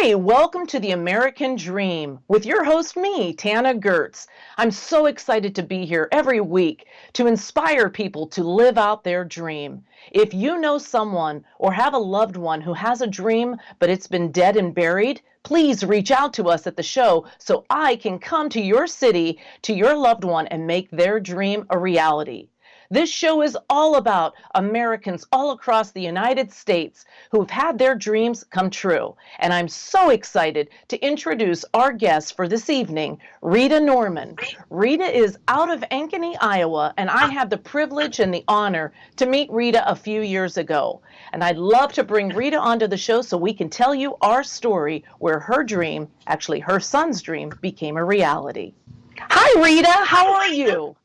Hey, welcome to the American Dream with your host, me, Tana Goertz. I'm so excited to be here every week to inspire people to live out their dream. If you know someone or have a loved one who has a dream, but it's been dead and buried, please reach out to us at the show so I can come to your city, to your loved one, and make their dream a reality. This show is all about Americans all across the United States who've had their dreams come true. And I'm so excited to introduce our guest for this evening, Rita Norman. Rita is out of Ankeny, Iowa, and I had the privilege and the honor to meet Rita a few years ago. And I'd love to bring Rita onto the show so we can tell you our story where her dream, actually her son's dream, became a reality. Hi, Rita. How are you?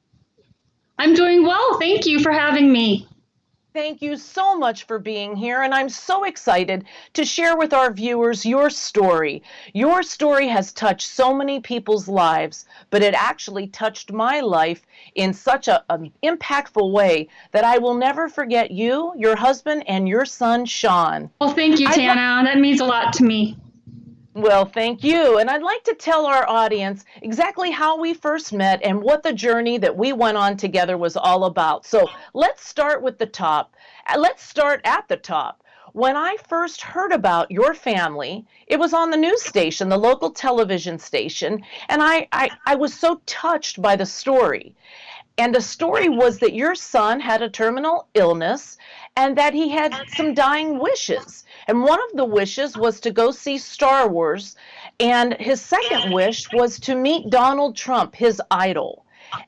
I'm doing well. Thank you for having me. Thank you so much for being here, and I'm so excited to share with our viewers your story. Your story has touched so many people's lives, but it actually touched my life in such an impactful way that I will never forget you, your husband, and your son, Shawn. Well, thank you, Tana. That means a lot to me. Well, thank you. And I'd like to tell our audience exactly how we first met and what the journey that we went on together was all about. So let's start with the top. Let's start at the top. When I first heard about your family, it was on the news station, the local television station, and I was so touched by the story. And the story was that your son had a terminal illness and that he had some dying wishes. And one of the wishes was to go see Star Wars. And his second wish was to meet Donald Trump, his idol.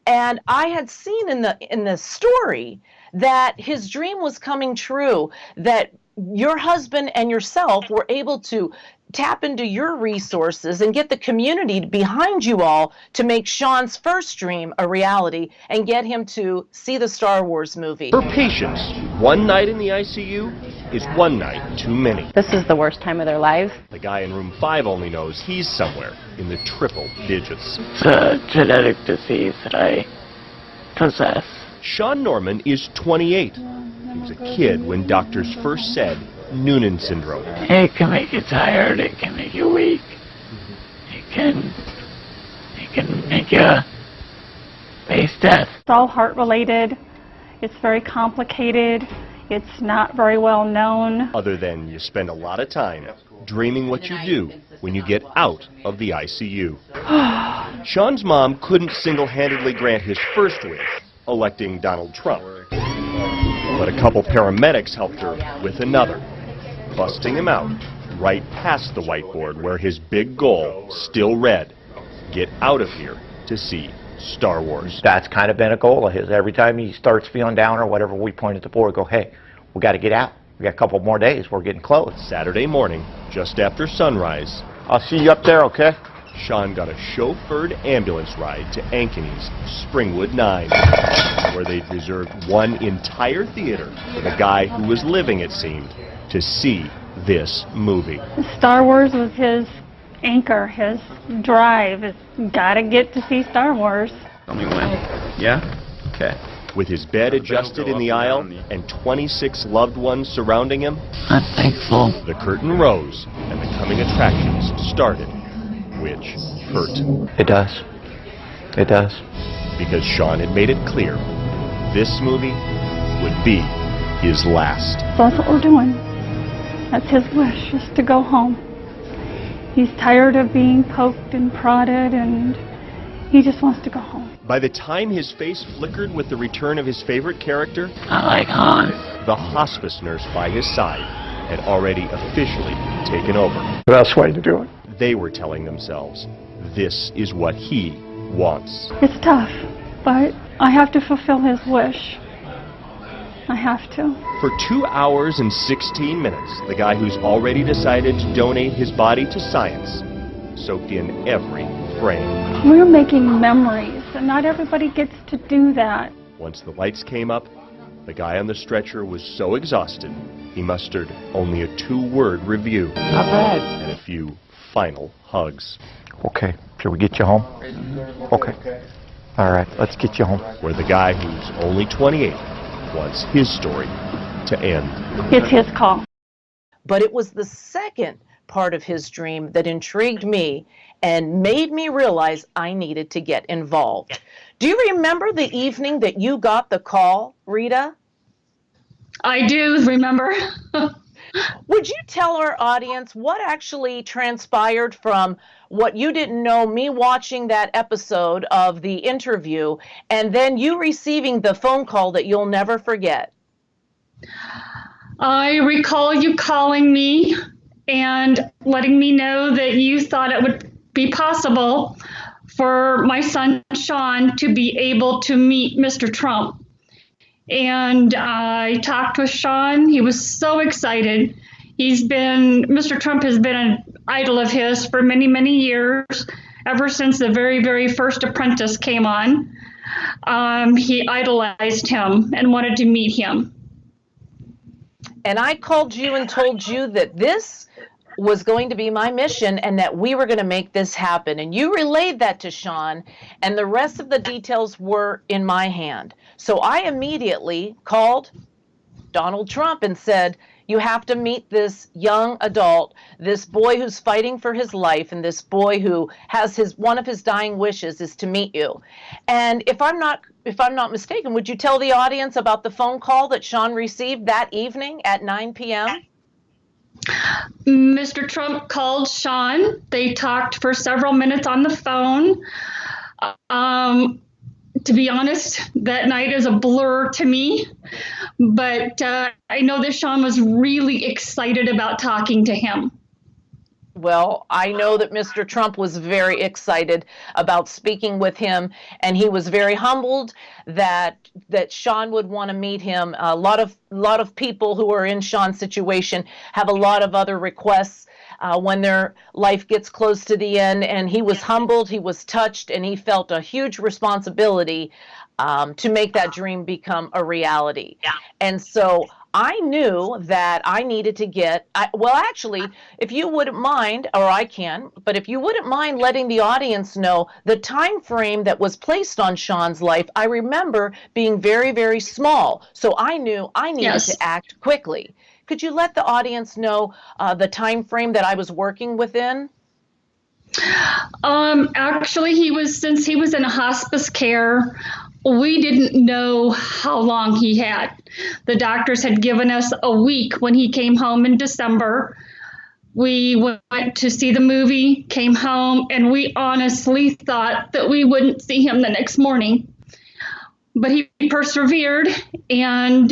And I had seen in the story that his dream was coming true, that your husband and yourself were able to tap into your resources and get the community behind you all to make Shawn's first dream a reality and get him to see the Star Wars movie. For patients, one night in the ICU is one night too many. This is the worst time of their lives. The guy in room 5 only knows he's somewhere in the triple digits. It's a genetic disease that I possess. Shawn Norman is 28. He was a kid when doctors first said Noonan syndrome. It can make you tired, it can make you weak, it can make you face death. It's all heart related, it's very complicated, it's not very well known. Other than you spend a lot of time dreaming what you do when you get out of the ICU. Shawn's mom couldn't single-handedly grant his first wish, electing Donald Trump. But a couple paramedics helped her with another, busting him out right past the whiteboard where his big goal still read, get out of here to see Star Wars. That's kind of been a goal of his. Every time he starts feeling down or whatever, we point at the board, go, hey, we got to get out. We got a couple more days. We're getting close. Saturday morning, just after sunrise, I'll see you up there, okay? Shawn got a chauffeured ambulance ride to Ankeny's Springwood 9, where they'd reserved one entire theater for the guy who was living, it seemed, to see this movie. Star Wars was his anchor, his drive. It's gotta get to see Star Wars. Tell me when. Yeah? Okay. With his bed adjusted in the aisle and 26 loved ones surrounding him, I'm thankful. the curtain rose and the coming attractions started, which hurt. It does. It does. Because Shawn had made it clear this movie would be his last. So that's what we're doing. That's his wish, is to go home. He's tired of being poked and prodded, and he just wants to go home. By the time his face flickered with the return of his favorite character, I like Han. the hospice nurse by his side had already officially taken over. The best way to do it. They were telling themselves, this is what he wants. It's tough, but I have to fulfill his wish. I have to. For 2 hours and 16 minutes, the guy who's already decided to donate his body to science soaked in every frame. We're making memories, and not everybody gets to do that. Once the lights came up, the guy on the stretcher was so exhausted, he mustered only a 2-word review. Not bad. And a few final hugs. Okay, shall we get you home? Okay. All right, let's get you home. Where the guy who's only 28 wants his story to end. It's his call. But it was the second part of his dream that intrigued me and made me realize I needed to get involved. Do you remember the evening that you got the call, Rita? I do remember. Would you tell our audience what actually transpired from what you didn't know, me watching that episode of the interview, and then you receiving the phone call that you'll never forget? I recall you calling me and letting me know that you thought it would be possible for my son Shawn to be able to meet Mr. Trump. And I talked with Shawn. He was so excited. Mr. Trump has been an idol of his for many, many years, ever since the very, very first Apprentice came on. He idolized him and wanted to meet him. And I called you and told you that this was going to be my mission and that we were going to make this happen. And you relayed that to Shawn, and the rest of the details were in my hand. So I immediately called Donald Trump and said, you have to meet this young adult, this boy who's fighting for his life, and this boy who has one of his dying wishes is to meet you. And if I'm not mistaken, would you tell the audience about the phone call that Shawn received that evening at 9 p.m.? Mr. Trump called Shawn. They talked for several minutes on the phone. To be honest, that night is a blur to me, but I know that Shawn was really excited about talking to him. Well, I know that Mr. Trump was very excited about speaking with him, and he was very humbled that Shawn would want to meet him. A lot of people who are in Shawn's situation have a lot of other requests when their life gets close to the end, and he was humbled, he was touched, and he felt a huge responsibility to make that dream become a reality. Yeah. And so I knew that I needed to actually, if you wouldn't mind, or I can, but if you wouldn't mind letting the audience know the time frame that was placed on Shawn's life, I remember being very, very small. So I knew I needed to act quickly. Could you let the audience know the time frame that I was working within? Actually, since he was in hospice care, we didn't know how long he had. The doctors had given us a week when he came home in December. We went to see the movie, came home, and we honestly thought that we wouldn't see him the next morning. But he persevered, and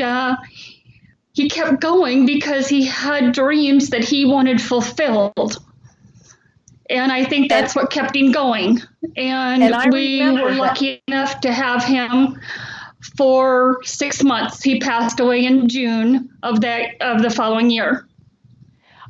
he kept going because he had dreams that he wanted fulfilled. And I think that's what kept him going. And we were lucky enough to have him for 6 months. He passed away in June of the following year.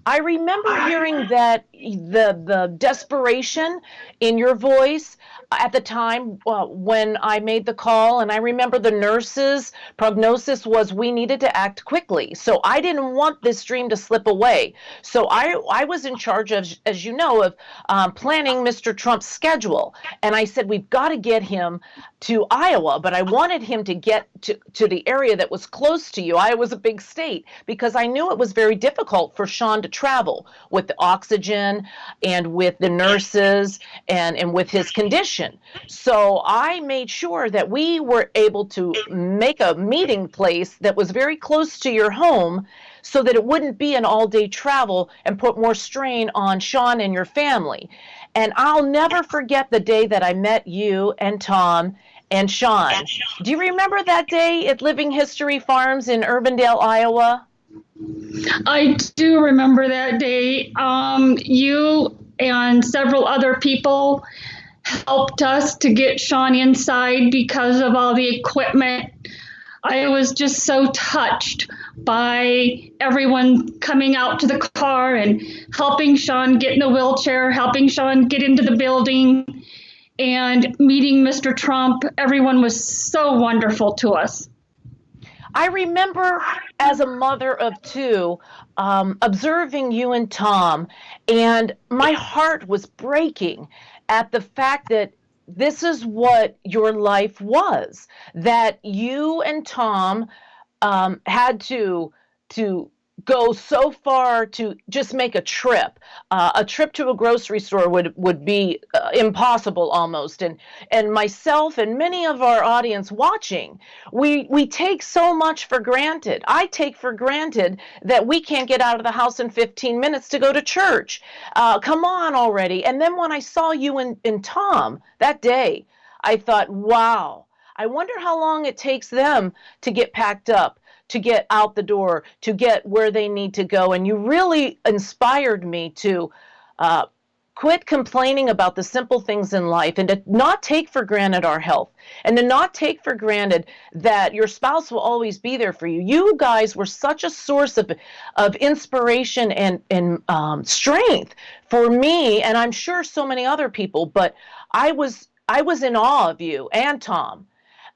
I remember hearing that the desperation in your voice at the time when I made the call, and I remember the nurse's prognosis was we needed to act quickly. So I didn't want this dream to slip away. So I was in charge of, as you know, of planning Mr. Trump's schedule. And I said, we've got to get him to Iowa, but I wanted him to get to the area that was close to you. Iowa's a big state, because I knew it was very difficult for Shawn to travel with the oxygen and with the nurses and with his condition. So I made sure that we were able to make a meeting place that was very close to your home so that it wouldn't be an all-day travel and put more strain on Shawn and your family. And I'll never forget the day that I met you and Tom and Shawn. Do you remember that day at Living History Farms in Urbandale, Iowa? I do remember that day. You and several other people helped us to get Shawn inside because of all the equipment. I was just so touched by everyone coming out to the car and helping Shawn get in the wheelchair, helping Shawn get into the building, and meeting Mr. Trump. Everyone was so wonderful to us. I remember as a mother of two, observing you and Tom, and my heart was breaking at the fact that this is what your life was, that you and Tom had to go so far to just make a trip. A trip to a grocery store would be impossible almost. And myself and many of our audience watching, we take so much for granted. I take for granted that we can't get out of the house in 15 minutes to go to church. Come on already. And then when I saw you and Tom that day, I thought, wow, I wonder how long it takes them to get packed up, to get out the door, to get where they need to go. And you really inspired me to quit complaining about the simple things in life and to not take for granted our health and to not take for granted that your spouse will always be there for you. You guys were such a source of inspiration and strength for me, and I'm sure so many other people, but I was in awe of you and Tom.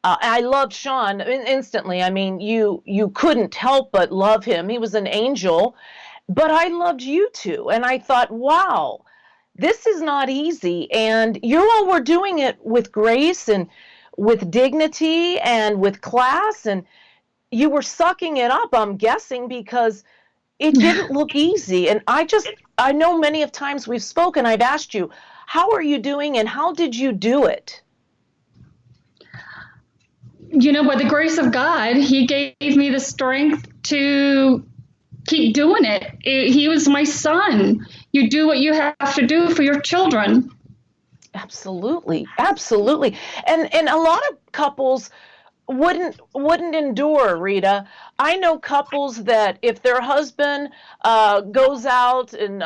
I loved Shawn instantly. I mean, you couldn't help but love him. He was an angel, but I loved you too. And I thought, wow, this is not easy. And you all were doing it with grace and with dignity and with class. And you were sucking it up, I'm guessing, because it didn't look easy. And I know many of times we've spoken, I've asked you, how are you doing and how did you do it? By the grace of God, he gave me the strength to keep doing it. He was my son. You do what you have to do for your children. Absolutely. Absolutely. And a lot of couples wouldn't endure, Rita. I know couples that if their husband goes out and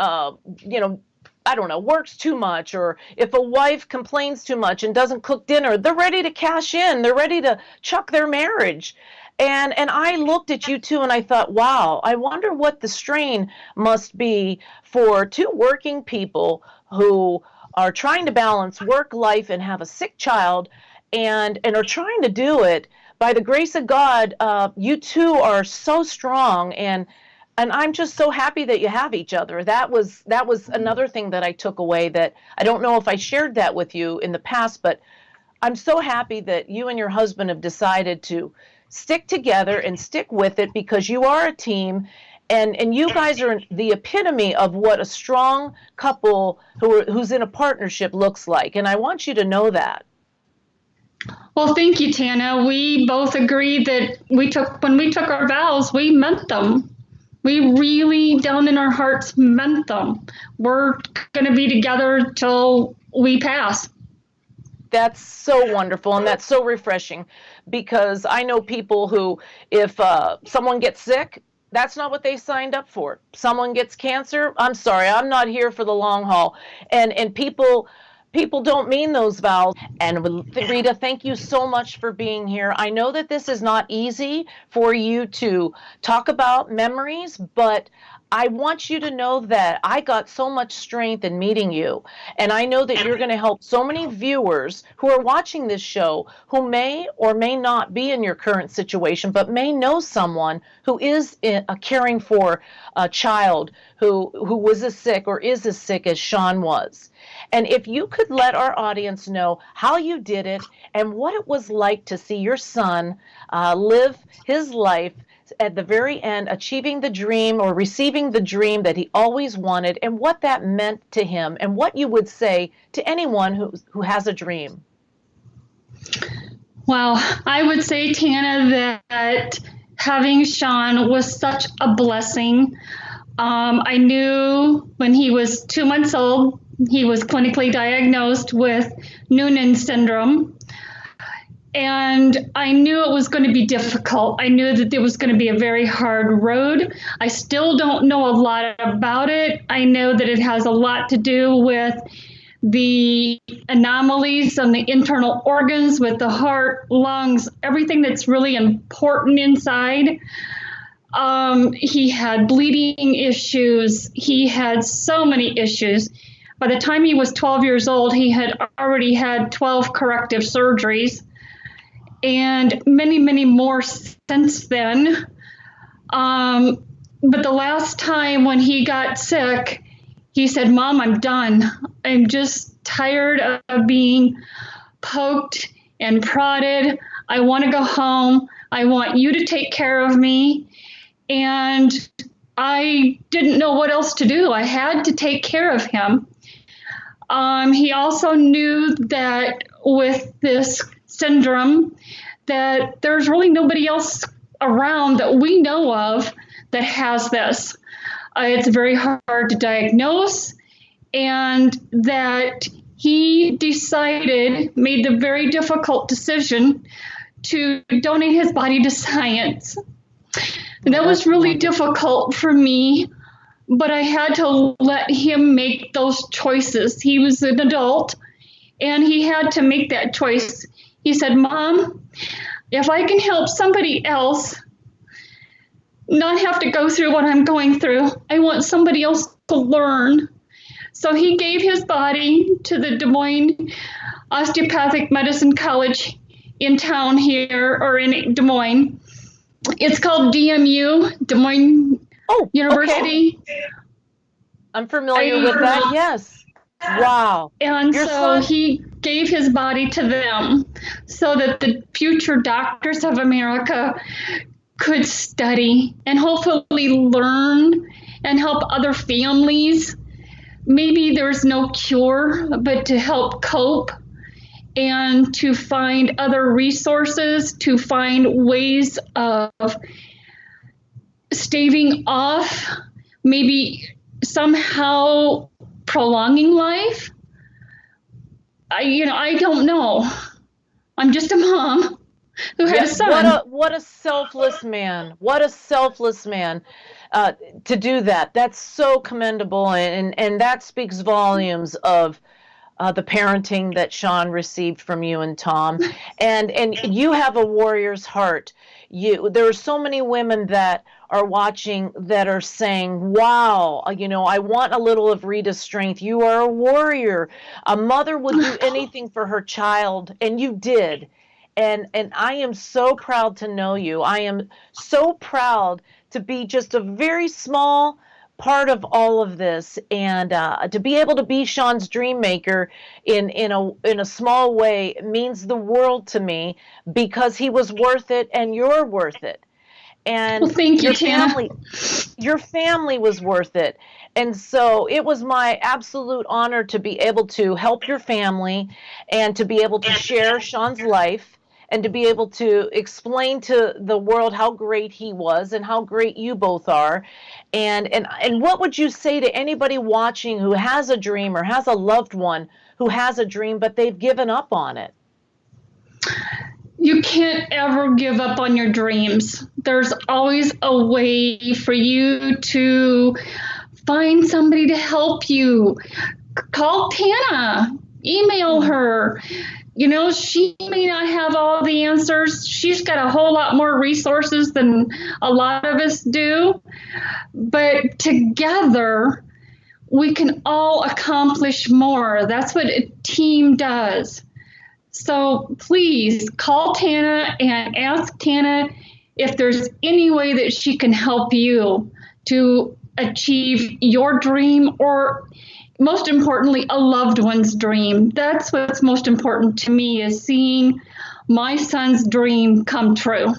I don't know, works too much, or if a wife complains too much and doesn't cook dinner, they're ready to cash in. They're ready to chuck their marriage. And I looked at you too and I thought, wow, I wonder what the strain must be for two working people who are trying to balance work life and have a sick child and are trying to do it. By the grace of God, you two are so strong, and I'm just so happy that you have each other. That was another thing that I took away, that I don't know if I shared that with you in the past, but I'm so happy that you and your husband have decided to stick together and stick with it, because you are a team, and you guys are the epitome of what a strong couple who's in a partnership looks like. And I want you to know that. Well, thank you, Tana. We both agreed that when we took our vows, we meant them. We really, down in our hearts, meant them. We're going to be together till we pass. That's so wonderful, and that's so refreshing, because I know people who, if someone gets sick, that's not what they signed up for. Someone gets cancer, I'm sorry, I'm not here for the long haul. And people don't mean those vows. And Rita, thank you so much for being here. I know that this is not easy for you to talk about memories, but I want you to know that I got so much strength in meeting you. And I know that you're going to help so many viewers who are watching this show who may or may not be in your current situation, but may know someone who is caring for a child who was as sick or is as sick as Shawn was. And if you could let our audience know how you did it and what it was like to see your son live his life at the very end, achieving the dream or receiving the dream that he always wanted, and what that meant to him, and what you would say to anyone who has a dream. Well, I would say, Tana, that having Shawn was such a blessing. I knew when he was 2 months old, he was clinically diagnosed with Noonan syndrome. And I knew it was going to be difficult. I knew that it was going to be a very hard road. I still don't know a lot about it. I know that it has a lot to do with the anomalies on the internal organs, with the heart, lungs, everything that's really important inside. He had bleeding issues. He had so many issues. By the time he was 12 years old, he had already had 12 corrective surgeries, and many, many more since then. But the last time when he got sick, he said, "Mom, I'm done. I'm just tired of being poked and prodded. I want to go home. I want you to take care of me." And I didn't know what else to do. I had to take care of him. He also knew that with this syndrome, that there's really nobody else around that we know of that has this. It's very hard to diagnose, and that he made the very difficult decision to donate his body to science. And that was really difficult for me, but I had to let him make those choices. He was an adult, and he had to make that choice. He said, "Mom, if I can help somebody else not have to go through what I'm going through, I want somebody else to learn." So he gave his body to the Des Moines Osteopathic Medicine College in town here, or in Des Moines. It's called DMU, Des Moines University. Okay. I'm familiar with that, yes. Wow. And so he gave his body to them so that the future doctors of America could study and hopefully learn and help other families. Maybe there's no cure, but to help cope and to find other resources, to find ways of staving off, maybe somehow prolonging life. I don't know. I'm just a mom who had a son. What a selfless man. What a selfless man to do that. That's so commendable, and that speaks volumes of the parenting that Shawn received from you and Tom. And you have a warrior's heart. There are so many women that are watching that are saying, wow, I want a little of Rita's strength. You are a warrior. A mother would do anything for her child, and you did. And I am so proud to know you. I am so proud to be just a very small part of all of this, and to be able to be Shawn's dream maker in a small way means the world to me, because he was worth it and you're worth it. And well, thank you, Tana. Your family was worth it. And so it was my absolute honor to be able to help your family and to be able to share Shawn's life and to be able to explain to the world how great he was and how great you both are. And what would you say to anybody watching who has a dream or has a loved one who has a dream, but they've given up on it? You can't ever give up on your dreams. There's always a way for you to find somebody to help you. Call Tana, email her. She may not have all the answers. She's got a whole lot more resources than a lot of us do. But together, we can all accomplish more. That's what a team does. So please call Tana and ask Tana if there's any way that she can help you to achieve your dream, or most importantly, a loved one's dream. That's what's most important to me, is seeing my son's dream come true.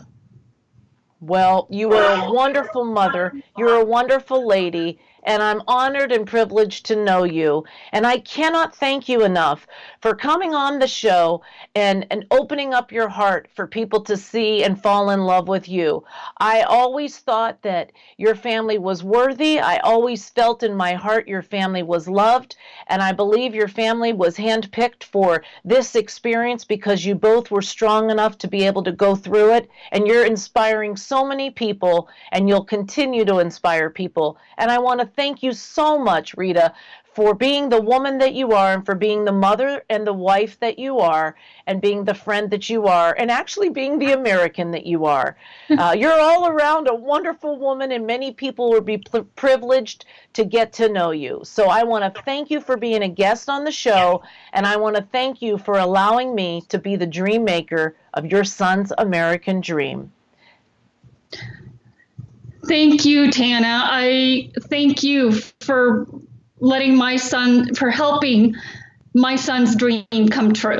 Well, you are a wonderful mother. You're a wonderful lady. And I'm honored and privileged to know you. And I cannot thank you enough for coming on the show and opening up your heart for people to see and fall in love with you. I always thought that your family was worthy. I always felt in my heart your family was loved. And I believe your family was handpicked for this experience because you both were strong enough to be able to go through it. And you're inspiring so many people, and you'll continue to inspire people. And I want to thank you so much, Rita, for being the woman that you are, and for being the mother and the wife that you are, and being the friend that you are, and actually being the American that you are. You're all around a wonderful woman, and many people will be privileged to get to know you. So I want to thank you for being a guest on the show, and I want to thank you for allowing me to be the dream maker of your son's American dream. Thank you, Tana. I thank you for helping my son's dream come true.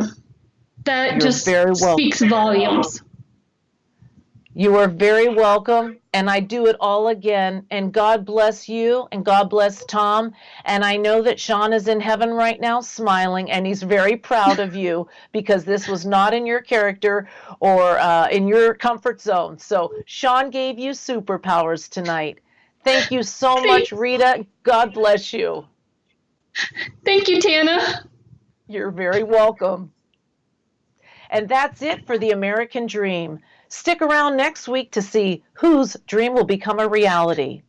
That just speaks volumes. You are very welcome, and I do it all again. And God bless you, and God bless Tom. And I know that Shawn is in heaven right now smiling, and he's very proud of you because this was not in your character or in your comfort zone. So Shawn gave you superpowers tonight. Thank you so much, Rita. God bless you. Thank you, Tana. You're very welcome. And that's it for the American Dream. Stick around next week to see whose dream will become a reality.